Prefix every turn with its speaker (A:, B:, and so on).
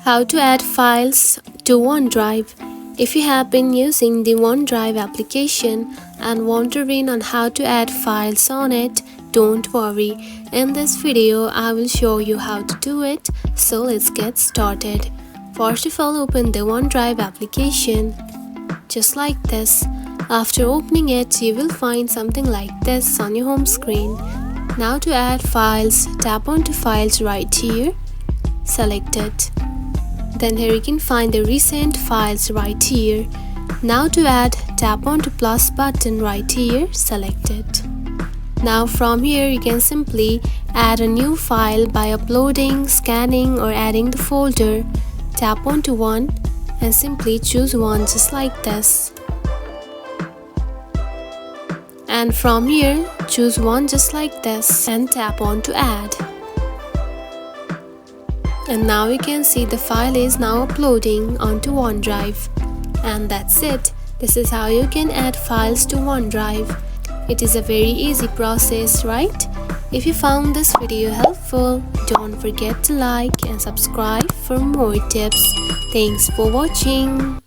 A: How to add files to OneDrive. If you have been using the OneDrive application and wondering on how to add files on it, don't worry. In this video, I will show you how to do it, so let's get started. First of all, open the OneDrive application, just like this. After opening it, you will find something like this on your home screen. Now to add files, tap onto Files right here, select it. Then here you can find the recent files right here. Now to add, tap onto plus button right here, select it. Now from here you can simply add a new file by uploading, scanning or adding the folder. Tap onto one and simply choose one just like this. And from here choose one just like this and tap on to add. And now you can see the file is now uploading onto OneDrive. And that's it. This is how you can add files to OneDrive. It is a very easy process, right? If you found this video helpful, don't forget to like and subscribe for more tips. Thanks for watching.